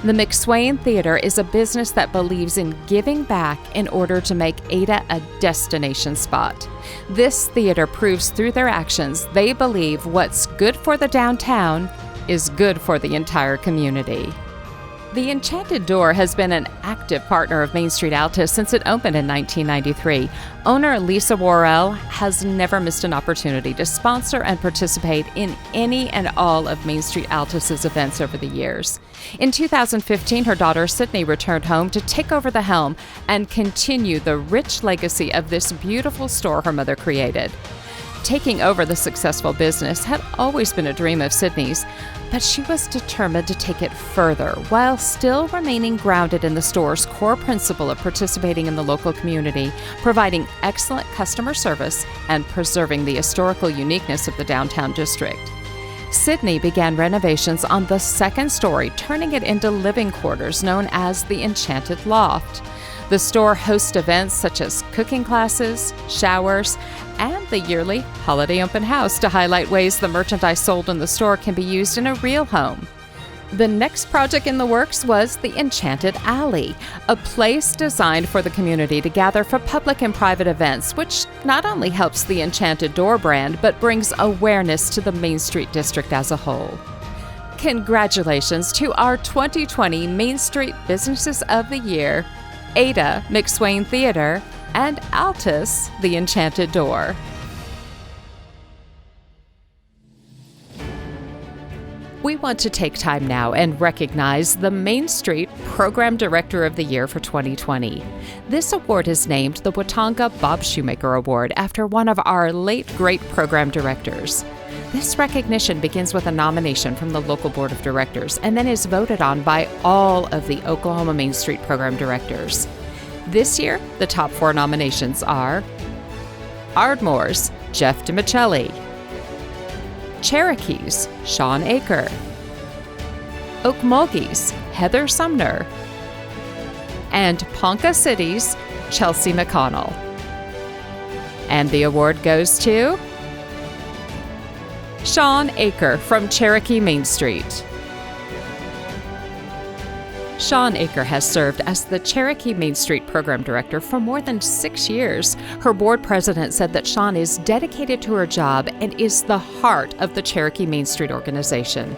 S1: The McSwain Theater is a business that believes in giving back in order to make Ada a destination spot. This theater proves through their actions they believe what's good for the downtown is good for the entire community. The Enchanted Door has been an active partner of Main Street ALTUS since it opened in 1993. Owner Lisa Worrell has never missed an opportunity to sponsor and participate in any and all of Main Street ALTUS's events over the years. In 2015, her daughter Sydney returned home to take over the helm and continue the rich legacy of this beautiful store her mother created. Taking over the successful business had always been a dream of Sydney's, but she was determined to take it further while still remaining grounded in the store's core principle of participating in the local community, providing excellent customer service, and preserving the historical uniqueness of the downtown district. Sydney began renovations on the second story, turning it into living quarters known as the Enchanted Loft. The store hosts events such as cooking classes, showers, and the yearly holiday open house to highlight ways the merchandise sold in the store can be used in a real home. The next project in the works was the Enchanted Alley, a place designed for the community to gather for public and private events, which not only helps the Enchanted Door brand, but brings awareness to the Main Street district as a whole. Congratulations to our 2020 Main Street Businesses of the Year, Ada McSwain Theater, and ALTUS The Enchanted Door. We we want to take time now and recognize the Main Street Program Director of the Year for 2020. This award is named the Watonga Bob Shoemaker Award after one of our late great program directors. This recognition begins with a nomination from the local board of directors and then is voted on by all of the Oklahoma Main Street program directors. This year, the top 4 nominations are Ardmore's Jeff DiMichelli, Cherokee's Sean Aker, Okmulgee's Heather Sumner, and Ponca City's Chelsea McConnell. And the award goes to Sean Aker from Cherokee Main Street. Sean Aker has served as the Cherokee Main Street Program Director for more than 6 years. Her board president said that Sean is dedicated to her job and is the heart of the Cherokee Main Street organization.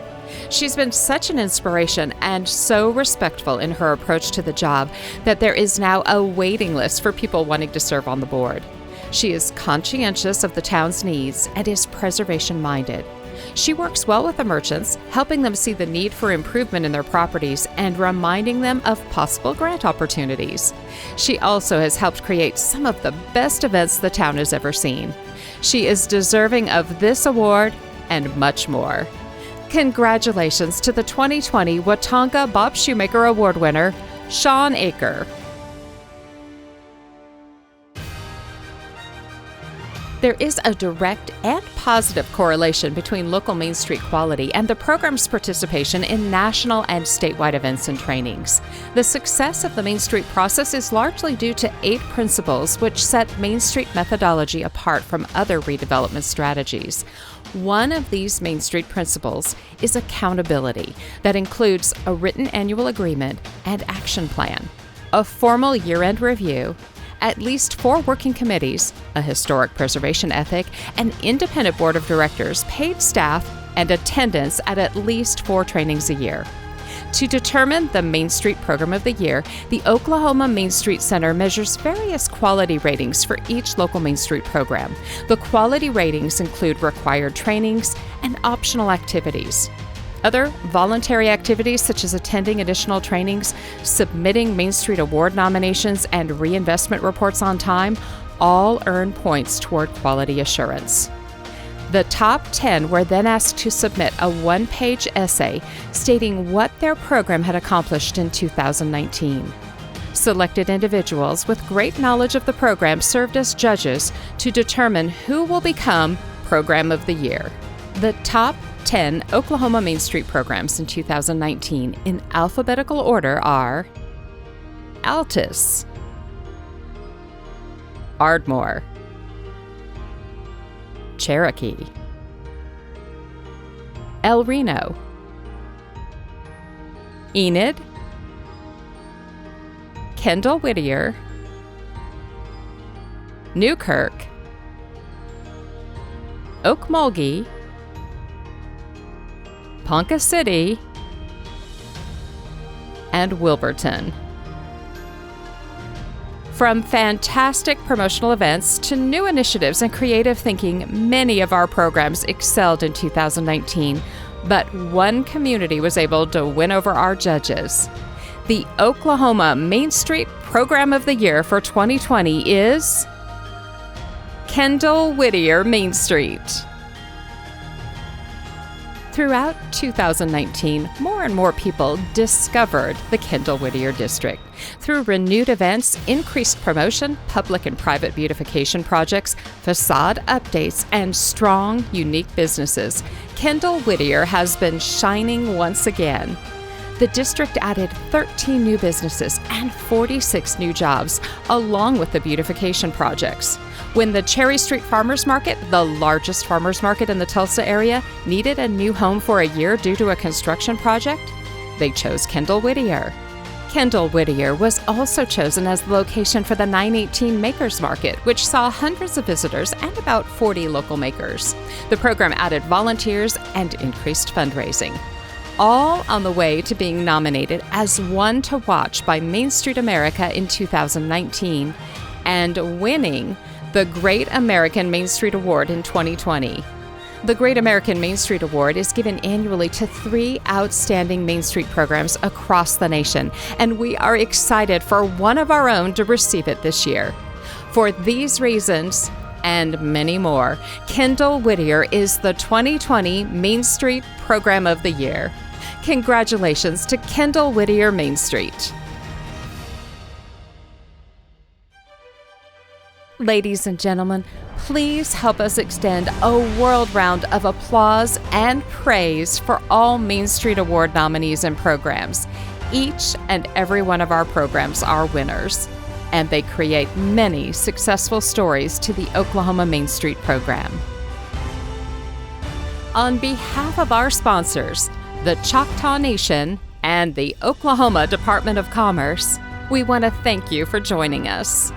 S1: She's been such an inspiration and so respectful in her approach to the job that there is now a waiting list for people wanting to serve on the board. She is conscientious of the town's needs and is preservation-minded. She works well with the merchants, helping them see the need for improvement in their properties and reminding them of possible grant opportunities. She also has helped create some of the best events the town has ever seen. She is deserving of this award and much more. Congratulations to the 2020 Watonga Bob Shoemaker Award winner, Sean Aker. There is a direct and positive correlation between local Main Street quality and the program's participation in national and statewide events and trainings. The success of the Main Street process is largely due to 8 principles which set Main Street methodology apart from other redevelopment strategies. One of these Main Street principles is accountability that includes a written annual agreement and action plan, a formal year-end review, at least 4 working committees, a historic preservation ethic, an independent board of directors, paid staff, and attendance at least 4 trainings a year. To determine the Main Street Program of the Year, the Oklahoma Main Street Center measures various quality ratings for each local Main Street program. The quality ratings include required trainings and optional activities. Other voluntary activities such as attending additional trainings, submitting Main Street Award nominations, and reinvestment reports on time all earn points toward quality assurance. The top 10 were then asked to submit a 1-page essay stating what their program had accomplished in 2019. Selected individuals with great knowledge of the program served as judges to determine who will become Program of the Year. The top 10 Oklahoma Main Street programs in 2019 in alphabetical order are ALTUS, Ardmore, Cherokee, RENO, Enid, KENDALL Whittier, NEWKIRK, Okmulgee, Ponca City, and Wilburton. From fantastic promotional events to new initiatives and creative thinking, many of our programs excelled in 2019, but one community was able to win over our judges. The Oklahoma Main Street Program of the Year for 2020 is KENDALL Whittier Main Street. Throughout 2019, more and more people discovered the KENDALL Whittier District. Through renewed events, increased promotion, public and private beautification projects, facade updates, and strong, unique businesses, KENDALL Whittier has been shining once again. The district added 13 new businesses and 46 new jobs, along with the beautification projects. When the Cherry Street Farmers Market, the largest farmers market in the Tulsa area, needed a new home for a year due to a construction project, they chose KENDALL Whittier. KENDALL Whittier was also chosen as the location for the 918 Makers Market, which saw hundreds of visitors and about 40 local makers. The program added volunteers and increased fundraising, all on the way to being nominated as one to watch by Main Street America in 2019 and winning the Great American Main Street Award in 2020. The Great American Main Street Award is given annually to 3 outstanding Main Street programs across the nation, and we are excited for one of our own to receive it this year. For these reasons, and many more, Kendall Whittier is the 2020 Main Street Program of the Year. Congratulations to Kendall Whittier Main Street. Ladies and gentlemen, please help us extend a world round of applause and praise for all Main Street Award nominees and programs. Each and every one of our programs are winners, and they create many successful stories to the Oklahoma Main Street program. On behalf of our sponsors, the Choctaw Nation and the Oklahoma Department of Commerce, we want to thank you for joining us.